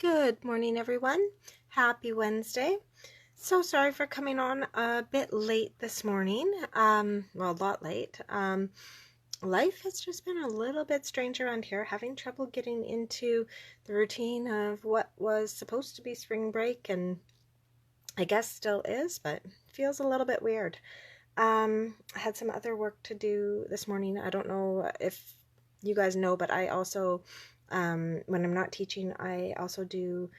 Good morning, everyone. Happy Wednesday. So sorry for coming on a bit late this morning. Well, a lot late. Life has just been a little bit strange around here, having trouble getting into the routine of what was supposed to be spring break, and I guess still is, but feels a little bit weird. I had some other work to do this morning. I don't know if you guys know, but I also, when I'm not teaching, I also do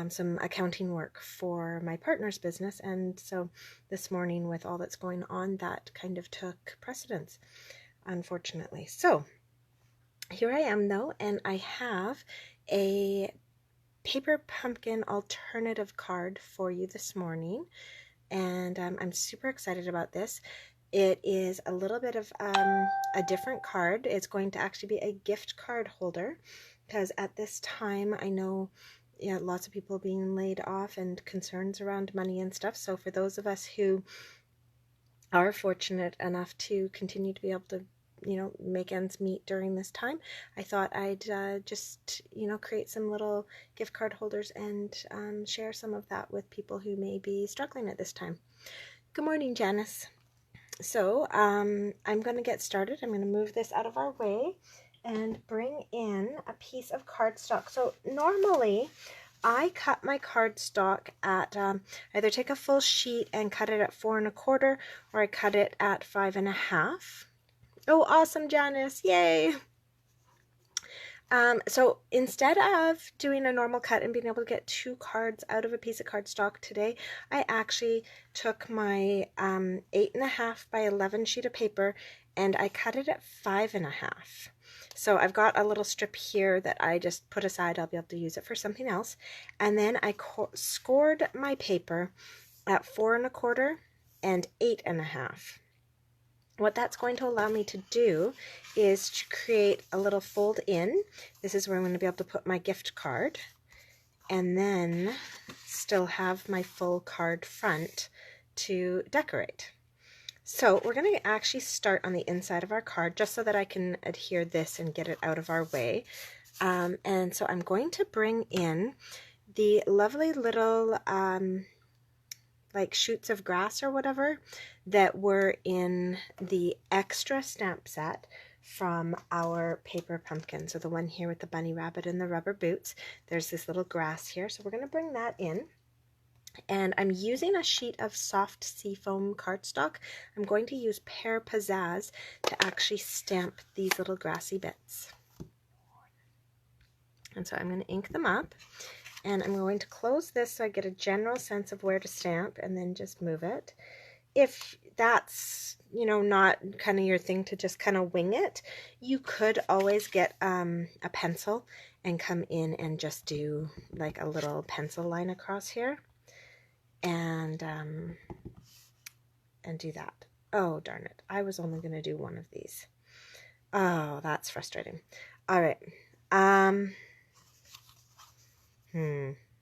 some accounting work for my partner's business. And so this morning, with all that's going on, that kind of took precedence, unfortunately. So here I am, though, and I have a paper pumpkin alternative card for you this morning. And I'm super excited about this. It is a little bit of a different card. It's going to actually be a gift card holder, because at this time I know lots of people being laid off and concerns around money and stuff. So for those of us who are fortunate enough to continue to be able to make ends meet during this time, I thought I'd just create some little gift card holders and share some of that with people who may be struggling at this time. Good morning, Janice. So I'm going to get started. I'm going to move this out of our way and bring in a piece of cardstock. So normally I cut my cardstock at either take a full sheet and cut it at 4 1/4, or I cut it at 5 1/2. Oh, awesome, Janice. Yay. So instead of doing a normal cut and being able to get 2 cards out of a piece of cardstock today, I actually took my 8 1/2 by 11 sheet of paper and I cut it at 5 1/2. So I've got a little strip here that I just put aside. I'll be able to use it for something else. And then I scored my paper at 4 1/4 and 8 1/2. What that's going to allow me to do is to create a little fold in. This is where I'm going to be able to put my gift card, and then still have my full card front to decorate. So we're going to actually start on the inside of our card, just so that I can adhere this and get it out of our way. And so I'm going to bring in the lovely little like shoots of grass or whatever that were in the extra stamp set from our paper pumpkin. So the one here with the bunny rabbit and the rubber boots, there's this little grass here. So we're going to bring that in. And I'm using a sheet of soft seafoam cardstock. I'm going to use Pear Pizzazz to actually stamp these little grassy bits. And so I'm going to ink them up. And I'm going to close this so I get a general sense of where to stamp, and then just move it. If that's, not kind of your thing to just kind of wing it, you could always get a pencil and come in and just do like a little pencil line across here and do that. Oh, darn it. I was only going to do one of these. Oh, that's frustrating. All right.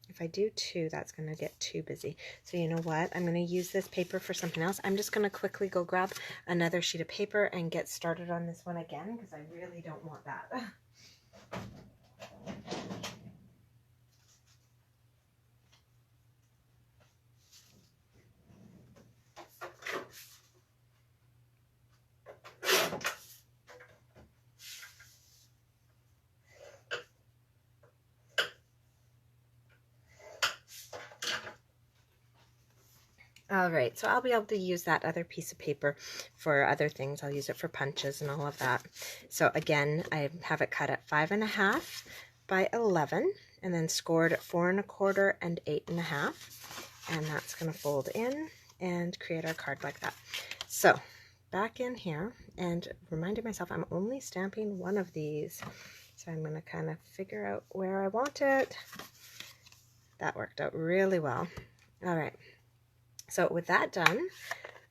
If I do 2, that's going to get too busy. So you know what? I'm going to use this paper for something else. I'm just going to quickly go grab another sheet of paper and get started on this one again, because I really don't want that. All right, so I'll be able to use that other piece of paper for other things. I'll use it for punches and all of that. So again, I have it cut at 5 1/2 by 11, and then scored at 4 1/4 and 8 1/2. And that's going to fold in and create our card like that. So back in here, and reminding myself I'm only stamping one of these. So I'm going to kind of figure out where I want it. That worked out really well. All right. So with that done,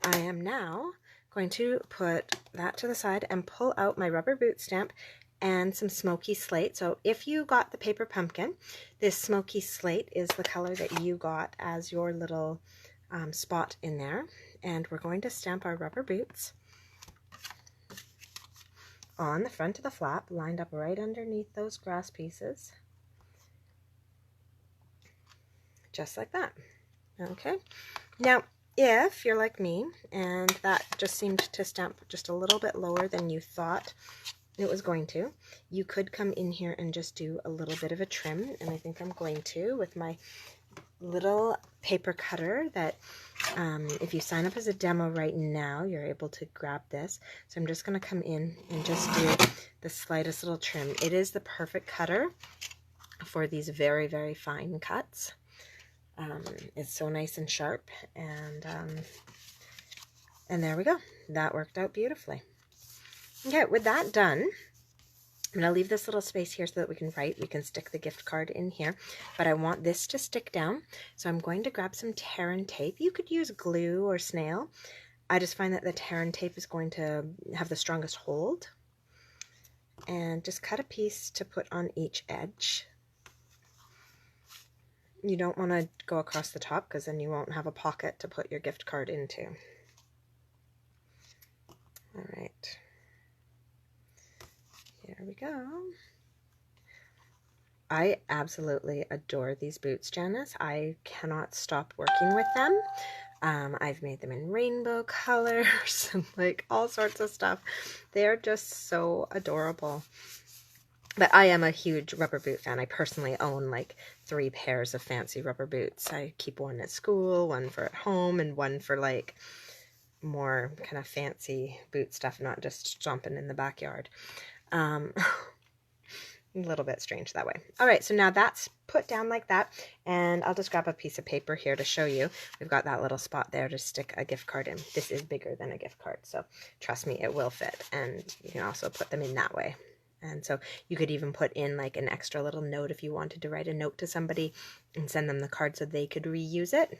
I am now going to put that to the side and pull out my rubber boot stamp and some smoky slate. So if you got the paper pumpkin, this smoky slate is the color that you got as your little spot in there. And we're going to stamp our rubber boots on the front of the flap, lined up right underneath those grass pieces. just like that. Okay, now if you're like me and that just seemed to stamp just a little bit lower than you thought it was going to, you could come in here and just do a little bit of a trim, and I think I'm going to with my little paper cutter that if you sign up as a demo right now, you're able to grab this. So I'm just going to come in and just do the slightest little trim. It is the perfect cutter for these very, very fine cuts. It's so nice and sharp, and there we go. That worked out beautifully. Okay, with that done, I'm going to leave this little space here so that we can write. We can stick the gift card in here, but I want this to stick down. So I'm going to grab some tear and tape. You could use glue or snail. I just find that the tear and tape is going to have the strongest hold. And just cut a piece to put on each edge. You don't want to go across the top because then you won't have a pocket to put your gift card into. All right. Here we go. I absolutely adore these boots, Janice. I cannot stop working with them. I've made them in rainbow colors and like all sorts of stuff. They're just so adorable. But I am a huge rubber boot fan. I personally own like 3 pairs of fancy rubber boots. I keep one at school, one for at home, and one for like more kind of fancy boot stuff, not just stomping in the backyard. A little bit strange that way. All right, so now that's put down like that, and I'll just grab a piece of paper here to show you. We've got that little spot there to stick a gift card in. This is bigger than a gift card, so trust me, it will fit, and you can also put them in that way. And so you could even put in like an extra little note if you wanted to write a note to somebody and send them the card so they could reuse it.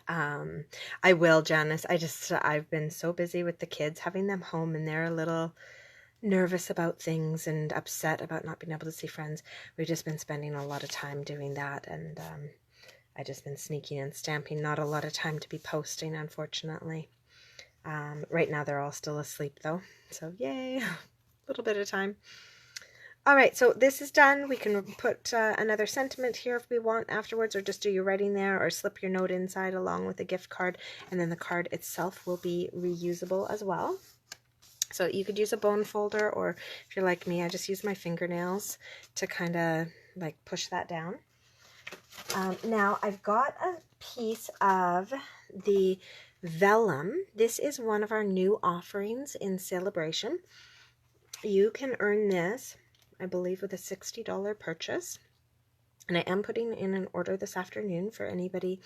I will, Janice. I've been so busy with the kids, having them home, and they're a little nervous about things and upset about not being able to see friends. We've just been spending a lot of time doing that, and I just been sneaking and stamping. Not a lot of time to be posting, unfortunately. Right now they're all still asleep though, so yay, a little bit of time. All right, so this is done. We can put another sentiment here if we want afterwards, or just do your writing there, or slip your note inside along with the gift card, and then the card itself will be reusable as well. So you could use a bone folder, or if you're like me, I just use my fingernails to kind of like push that down. Now I've got a piece of the vellum. This is one of our new offerings in Celebration. You can earn this, I believe, with a $60 purchase. And I am putting in an order this afternoon for anybody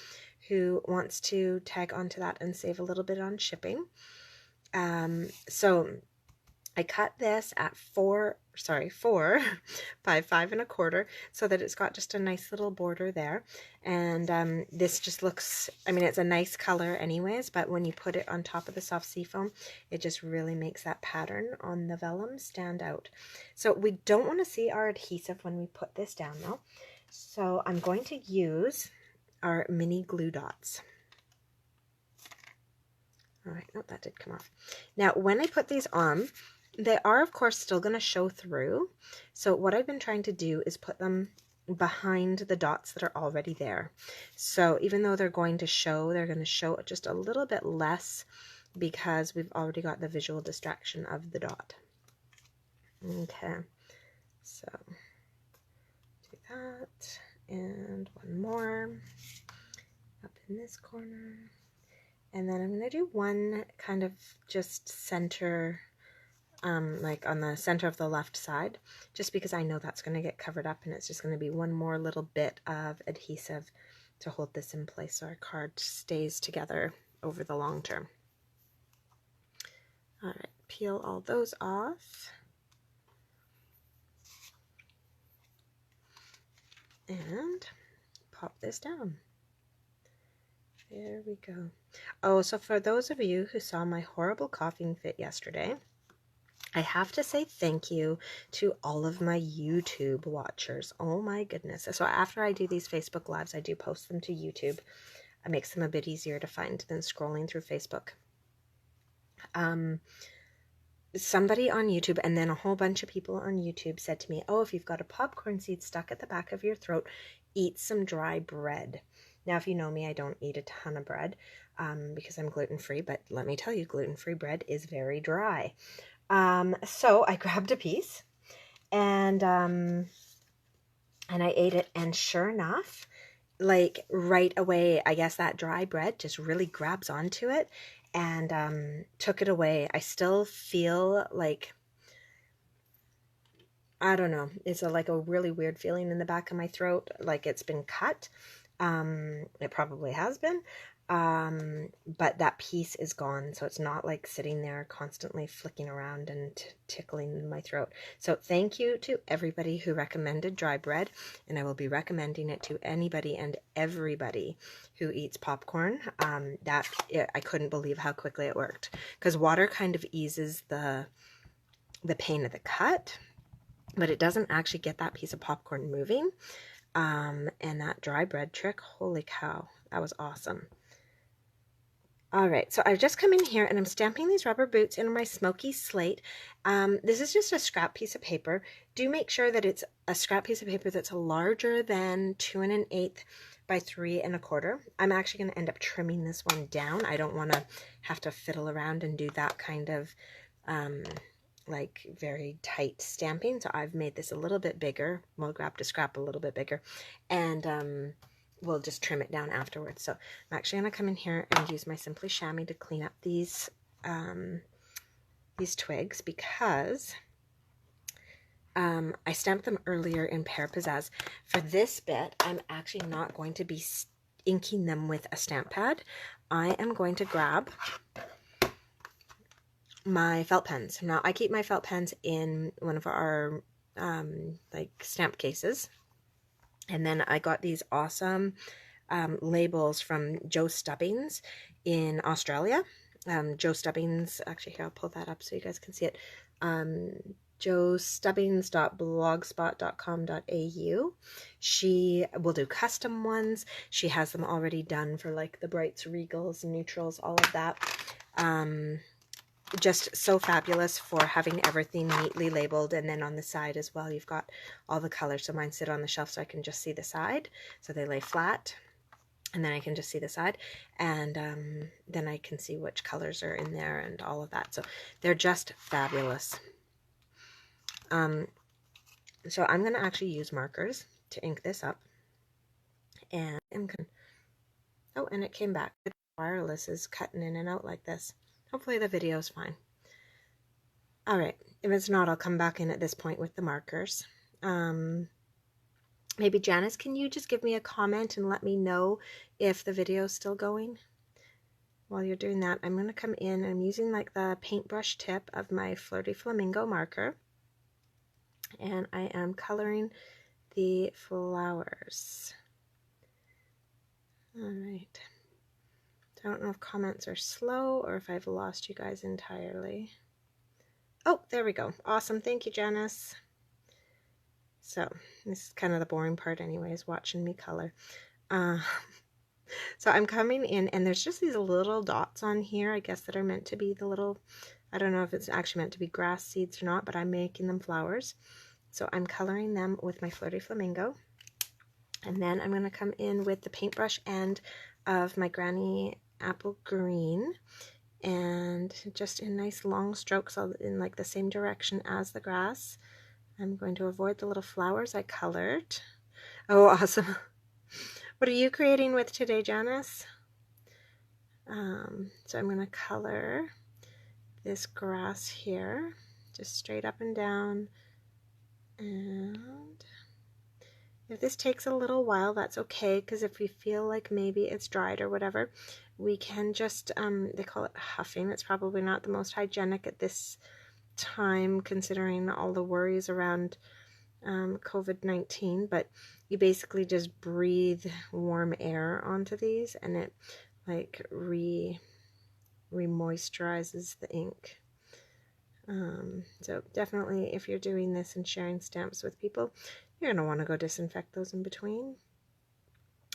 who wants to tag onto that and save a little bit on shipping. So I cut this at 4 by 5 1/4, so that it's got just a nice little border there. And this just looks, I mean, it's a nice color anyways, but when you put it on top of the soft seafoam, it just really makes that pattern on the vellum stand out. So we don't want to see our adhesive when we put this down though. So I'm going to use our mini glue dots. All right, nope, that did come off. Now, when I put these on, they are, of course, still going to show through. So what I've been trying to do is put them behind the dots that are already there. So even though they're going to show, they're going to show just a little bit less because we've already got the visual distraction of the dot. Okay, so do that, and one more up in this corner. And then I'm going to do one kind of just center, like on the center of the left side, just because I know that's going to get covered up, and it's just going to be one more little bit of adhesive to hold this in place so our card stays together over the long term. All right, peel all those off. And pop this down. There we go. Oh, so for those of you who saw my horrible coughing fit yesterday, I have to say thank you to all of my YouTube watchers. Oh my goodness. So after I do these Facebook Lives, I do post them to YouTube. It makes them a bit easier to find than scrolling through Facebook. somebody on YouTube, and then a whole bunch of people on YouTube said to me, oh, if you've got a popcorn seed stuck at the back of your throat, eat some dry bread. Now, if you know me, I don't eat a ton of bread because I'm gluten-free, but let me tell you, gluten-free bread is very dry. So I grabbed a piece and I ate it, and sure enough, like right away, I guess that dry bread just really grabs onto it and took it away. I still feel like, I don't know, it's like a really weird feeling in the back of my throat, like it's been cut. It probably has been. But that piece is gone, so it's not like sitting there constantly flicking around and tickling my throat. So thank you to everybody who recommended dry bread, and I will be recommending it to anybody and everybody who eats popcorn. I couldn't believe how quickly it worked, because water kind of eases the pain of the cut, but it doesn't actually get that piece of popcorn moving. And that dry bread trick, holy cow, that was awesome. All right, so I've just come in here and I'm stamping these rubber boots in my smoky slate. This is just a scrap piece of paper. Do make sure that it's a scrap piece of paper that's larger than 2 1/8 by 3 1/4. I'm actually going to end up trimming this one down. I don't want to have to fiddle around and do that kind of like very tight stamping. So I've made this a little bit bigger. Well, grabbed a scrap a little bit bigger, and we'll just trim it down afterwards. So I'm actually going to come in here and use my Simply Chamois to clean up these twigs, because I stamped them earlier in Pear Pizzazz. For this bit, I'm actually not going to be inking them with a stamp pad. I am going to grab my felt pens. Now, I keep my felt pens in one of our like stamp cases. And then I got these awesome labels from Joe Stubbings in Australia. Joe Stubbings, actually here, I'll pull that up so you guys can see it. joestubbings.blogspot.com.au. She will do custom ones. She has them already done for like the brights, regals, neutrals, all of that. Just so fabulous for having everything neatly labeled, and then on the side as well you've got all the colors. So mine sit on the shelf so I can just see the side, so they lay flat, and then I can just see the side, and then I can see which colors are in there and all of that. So they're just fabulous. So I'm going to actually use markers to ink this up, and I'm going to, oh, and it came back. The wireless is cutting in and out like this. Hopefully the video is fine. All right, if it's not, I'll come back in at this point with the markers. Maybe Janice, can you just give me a comment and let me know if the video is still going? While you're doing that, I'm going to come in and I'm using like the paintbrush tip of my Flirty Flamingo marker, and I am coloring the flowers. All right. I don't know if comments are slow or if I've lost you guys entirely. Oh, there we go. Awesome. Thank you, Janice. So this is kind of the boring part anyways, watching me color. So I'm coming in, and there's just these little dots on here, I guess, that are meant to be the little, I don't know if it's actually meant to be grass seeds or not, but I'm making them flowers. So I'm coloring them with my Flirty Flamingo. And then I'm going to come in with the paintbrush end of my Granny Apple Green, and just in nice long strokes in like the same direction as the grass. I'm going to avoid the little flowers I colored. Oh, awesome. What are you creating with today, Janice? So I'm going to color this grass here, just straight up and down. And if this takes a little while, that's okay, because if we feel like maybe it's dried or whatever, we can just, they call it huffing. It's probably not the most hygienic at this time, considering all the worries around COVID-19, but you basically just breathe warm air onto these, and it like re-moisturizes the ink. So definitely, if you're doing this and sharing stamps with people, you're going to want to go disinfect those in between.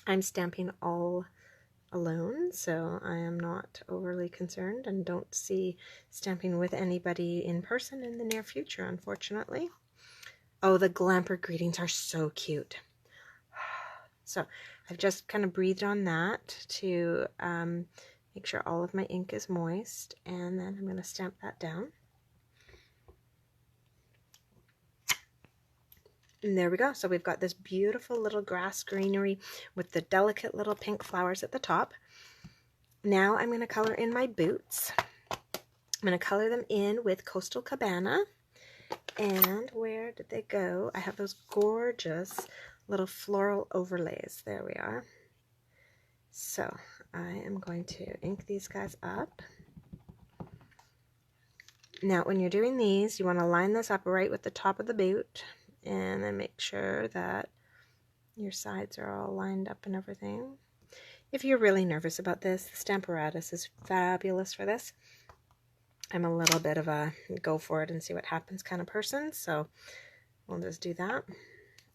I'm stamping all alone, so I am not overly concerned and don't see stamping with anybody in person in the near future, unfortunately. Oh, the Glamper greetings are so cute. So I've just kind of breathed on that to make sure all of my ink is moist, and then I'm going to stamp that down. And there we go. So we've got this beautiful little grass greenery with the delicate little pink flowers at the top. Now I'm going to color in my boots. I'm going to color them in with Coastal Cabana. And where did they go? I have those gorgeous little floral overlays. There we are. So I am going to ink these guys up. Now when you're doing these, you want to line this up right with the top of the boot, and then make sure that your sides are all lined up and everything. If you're really nervous about this, the Stamparatus is fabulous for this. I'm a little bit of a go for it and see what happens kind of person, so we'll just do that.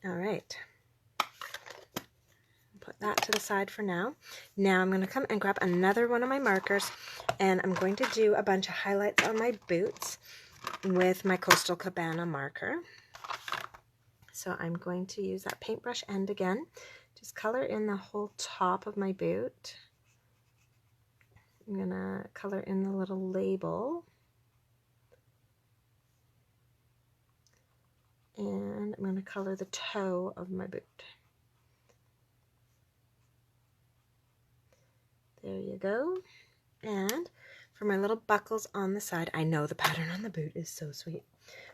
All right. Put that to the side for now. Now I'm going to come and grab another one of my markers, and I'm going to do a bunch of highlights on my boots with my Coastal Cabana marker. So I'm going to use that paintbrush end again. Just color in the whole top of my boot. I'm going to color in the little label. And I'm going to color the toe of my boot. There you go. And for my little buckles on the side, I know the pattern on the boot is so sweet.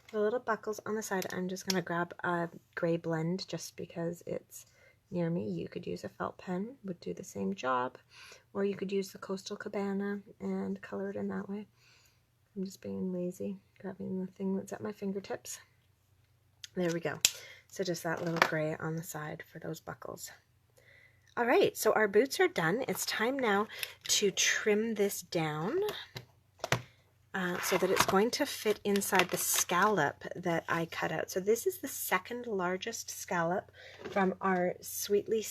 For the little buckles on the side, I'm just going to grab a gray blend just because it's near me. You could use a felt pen, would do the same job, or you could use the Coastal Cabana and color it in that way. I'm just being lazy, grabbing the thing that's at my fingertips. There we go. So just that little gray on the side for those buckles. All right, so our boots are done. It's time now to trim this down so that it's going to fit inside the scallop that I cut out. So this is the second largest scallop from our Stitched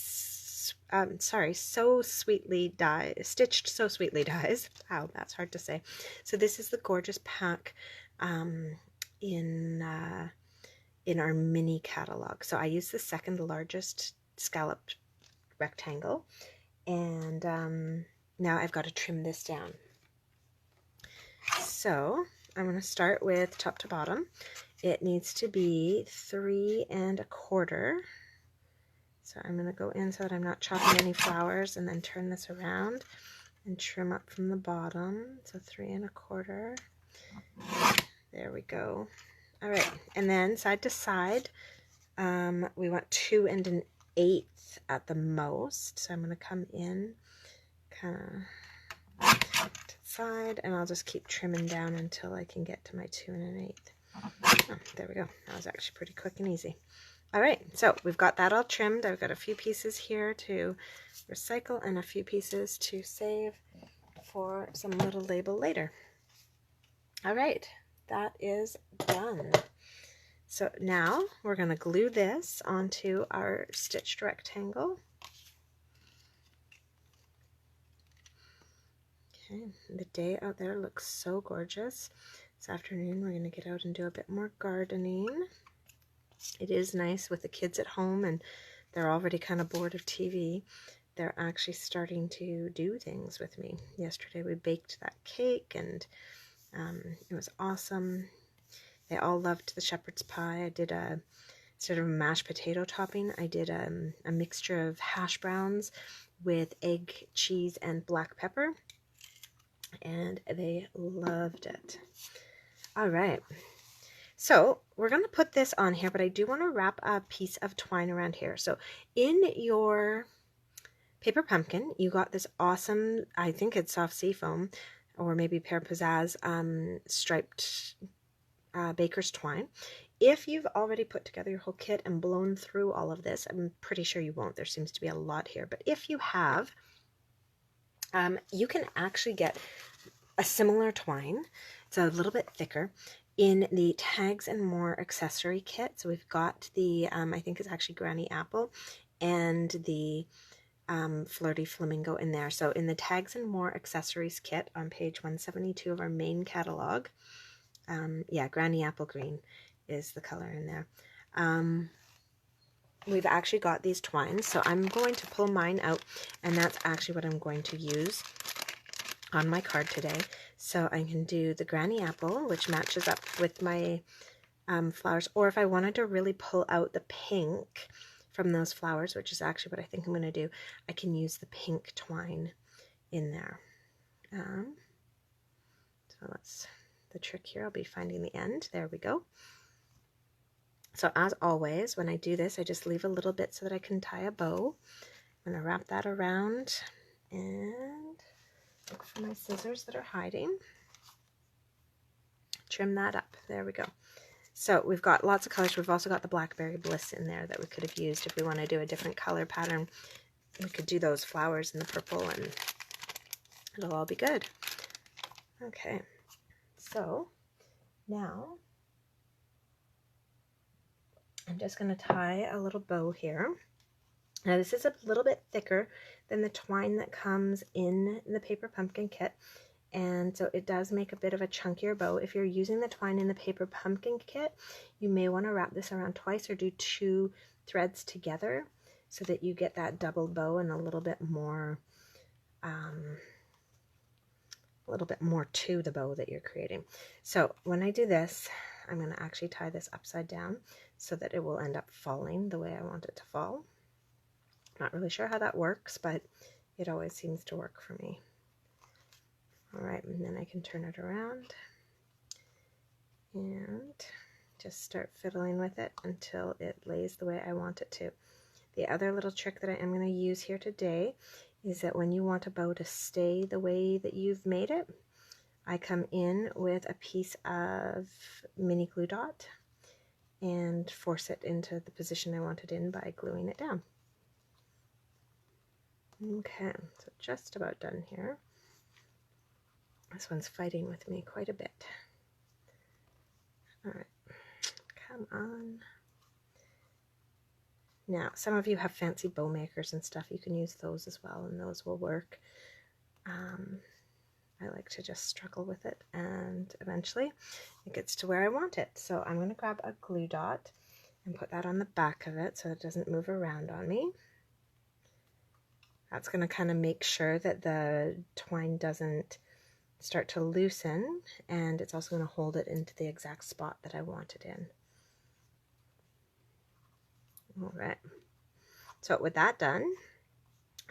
So Sweetly dies. Wow, that's hard to say. So this is the gorgeous pack in our mini catalog. So I use the second largest scalloped rectangle, and now I've got to trim this down. So I'm going to start with top to bottom. It needs to be 3 1/4. So I'm going to go in so that I'm not chopping any flowers, and then turn this around and trim up from the bottom. So 3 1/4. There we go. All right, and then side to side, we want 2 1/8 at the most. So I'm going to come in kind of to the side, and I'll just keep trimming down until I can get to my 2 1/8. Oh, there we go. That was actually pretty quick and easy. All right, so we've got that all trimmed. I've got a few pieces here to recycle and a few pieces to save for some little label later. All right, that is done. So now we're going to glue this onto our stitched rectangle. Okay, the day out there looks so gorgeous. This afternoon we're going to get out and do a bit more gardening. It is nice with the kids at home and they're already kind of bored of TV. They're actually starting to do things with me. Yesterday we baked that cake, and it was awesome. They all loved the shepherd's pie. I did a sort of mashed potato topping. I did a mixture of hash browns with egg, cheese, and black pepper, and they loved it. All right, so we're going to put this on here, but I do want to wrap a piece of twine around here. So in your paper pumpkin, you got this awesome, I think it's soft sea foam, or maybe Pear Pizzazz striped baker's twine. If you've already put together your whole kit and blown through all of this, I'm pretty sure you won't. There seems to be a lot here. But if you have, you can actually get a similar twine. It's a little bit thicker in the Tags and More accessory kit. So we've got the, I think it's actually Granny Apple, and the flirty flamingo in there. So in the Tags and More Accessories kit on page 172 of our main catalog, yeah, Granny Apple Green is the color in there. We've actually got these twines, so I'm going to pull mine out, and that's actually what I'm going to use on my card today. So I can do the Granny Apple, which matches up with my flowers, or if I wanted to really pull out the pink from those flowers, which is actually what I think I'm going to do, I can use the pink twine in there. So that's the trick here. I'll be finding the end. There we go. So as always, when I do this, I just leave a little bit so that I can tie a bow. I'm going to wrap that around and look for my scissors that are hiding. Trim that up. There we go. So we've got lots of colors. We've also got the Blackberry Bliss in there that we could have used if we want to do a different color pattern. We could do those flowers in the purple and it'll all be good. Okay, so now I'm just going to tie a little bow here. Now this is a little bit thicker than the twine that comes in the Paper Pumpkin kit, and so it does make a bit of a chunkier bow. If you're using the twine in the Paper Pumpkin kit, you may want to wrap this around twice or do 2 threads together so that you get that double bow and a little bit more to the bow that you're creating. So when I do this, I'm going to actually tie this upside down so that it will end up falling the way I want it to fall. Not really sure how that works, but it always seems to work for me. All right, and then I can turn it around and just start fiddling with it until it lays the way I want it to. The other little trick that I am going to use here today is that when you want a bow to stay the way that you've made it, I come in with a piece of mini glue dot and force it into the position I want it in by gluing it down. Okay, so just about done here. This one's fighting with me quite a bit. All right, come on. Now, some of you have fancy bow makers and stuff. You can use those as well, and those will work. I like to just struggle with it, and eventually it gets to where I want it. So I'm going to grab a glue dot and put that on the back of it so it doesn't move around on me. That's going to kind of make sure that the twine doesn't start to loosen, and it's also going to hold it into the exact spot that I want it in. All right, so with that done,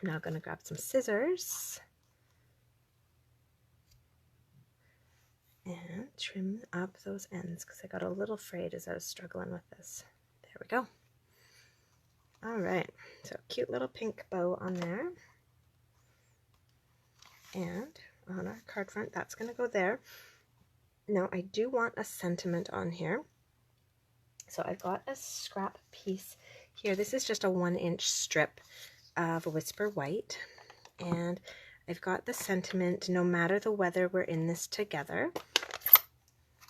I'm now going to grab some scissors and trim up those ends because I got a little frayed as I was struggling with this. There we go. All right, so cute little pink bow on there, and on our card front, that's going to go there. Now I do want a sentiment on here, so I've got a scrap piece here. This is just a 1-inch strip of Whisper White, and I've got the sentiment, no matter the weather, we're in this together.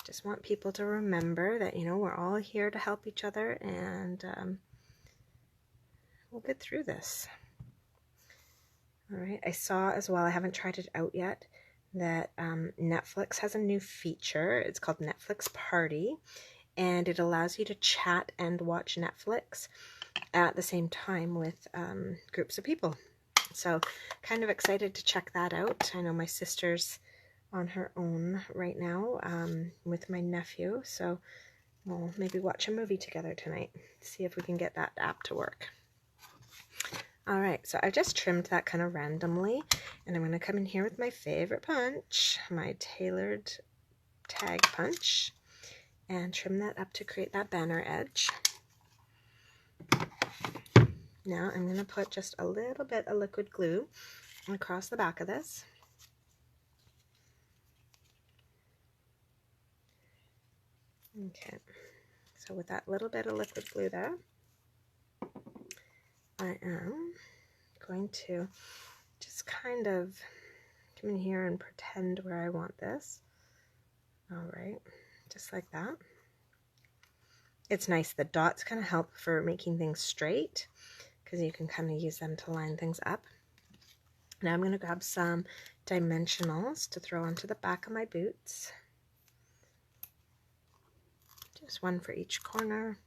Just want people to remember that, you know, we're all here to help each other, and we'll get through this. All right, I saw as well, I haven't tried it out yet, that Netflix has a new feature. It's called Netflix Party, and it allows you to chat and watch Netflix at the same time with groups of people. So kind of excited to check that out. I know my sister's on her own right now with my nephew, so we'll maybe watch a movie together tonight, see if we can get that app to work. All right, so I just trimmed that kind of randomly, and I'm going to come in here with my favorite punch, my tailored tag punch, and trim that up to create that banner edge. Now I'm going to put just a little bit of liquid glue across the back of this. Okay, so with that little bit of liquid glue there, I am going to just kind of come in here and pretend where I want this. All right, just like that. It's nice, the dots kind of help for making things straight, because you can kind of use them to line things up. Now I'm going to grab some dimensionals to throw onto the back of my boots. Just one for each corner.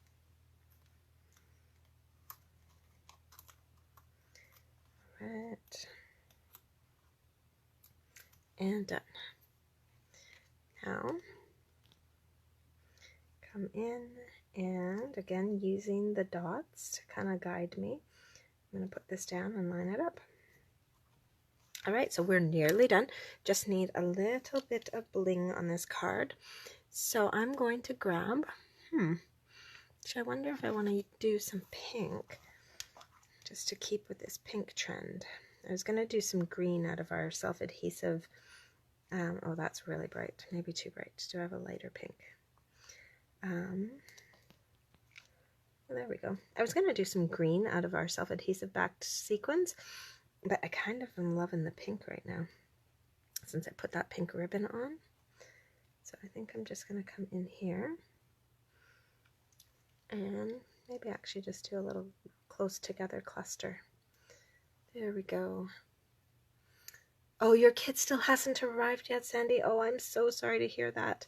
Right. And done. Now, come in and again using the dots to kind of guide me. I'm going to put this down and line it up. All right, so we're nearly done. Just need a little bit of bling on this card. So I'm going to grab, I wonder if I want to do some pink, just to keep with this pink trend. I was going to do some green out of our self-adhesive. Oh, that's really bright. Maybe too bright. Do I have a lighter pink? Well, there we go. I was going to do some green out of our self-adhesive backed sequins, but I kind of am loving the pink right now since I put that pink ribbon on. So I think I'm just going to come in here and maybe actually just do a little close together cluster. There we go. Oh, your kid still hasn't arrived yet, Sandy? Oh, I'm so sorry to hear that.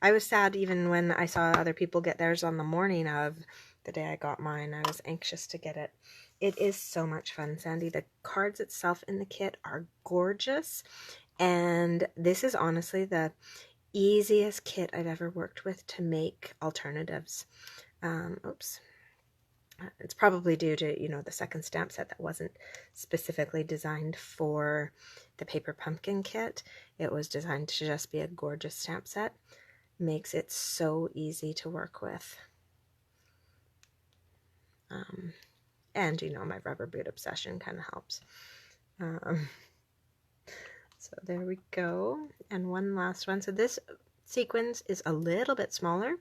I was sad even when I saw other people get theirs on the morning of the day I got mine. I was anxious to get it. It is so much fun, Sandy. The cards itself in the kit are gorgeous. And this is honestly the easiest kit I've ever worked with to make alternatives. Oops. It's probably due to, you know, the second stamp set that wasn't specifically designed for the paper pumpkin kit. It was designed to just be a gorgeous stamp set. Makes it so easy to work with. And, you know, my rubber boot obsession kind of helps. So there we go. And one last one. So this sequence is a little bit smaller.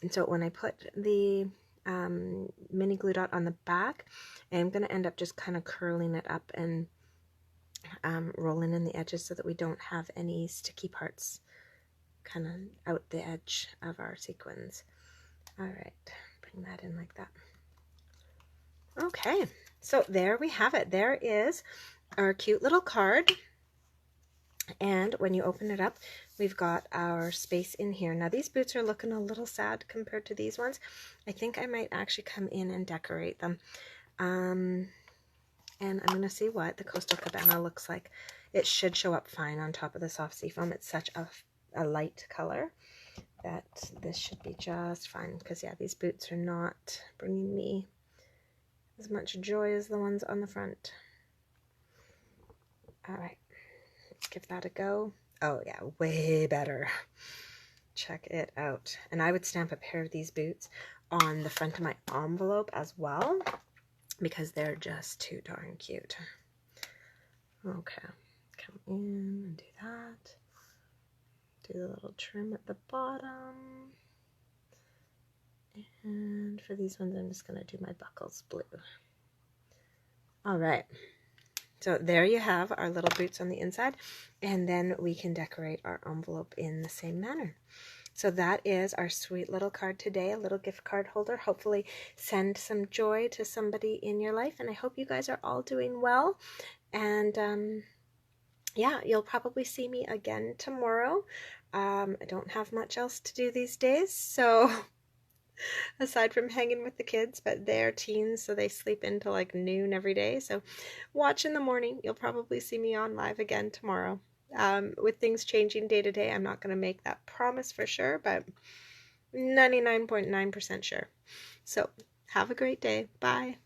And so when I put the mini glue dot on the back, I'm going to end up just kind of curling it up and rolling in the edges so that we don't have any sticky parts kind of out the edge of our sequins. All right, bring that in like that. Okay, so there we have it. There is our cute little card. And when you open it up, we've got our space in here. Now these boots are looking a little sad compared to these ones. I think I might actually come in and decorate them. And I'm going to see what the Coastal Cabana looks like. It should show up fine on top of the soft seafoam. It's such a light color that this should be just fine. Because yeah, these boots are not bringing me as much joy as the ones on the front. All right. Give that a go. Oh yeah, way better. Check it out. And I would stamp a pair of these boots on the front of my envelope as well because they're just too darn cute. Okay, come in and do that. Do the little trim at the bottom. And for these ones, I'm just going to do my buckles blue. All right. So there you have our little boots on the inside, and then we can decorate our envelope in the same manner. So that is our sweet little card today, a little gift card holder. Hopefully send some joy to somebody in your life, and I hope you guys are all doing well. And yeah, you'll probably see me again tomorrow. I don't have much else to do these days, so aside from hanging with the kids, but they're teens, so they sleep until like noon every day. So watch in the morning. You'll probably see me on live again tomorrow. With things changing day to day, I'm not going to make that promise for sure, but 99.9% sure. So have a great day. Bye.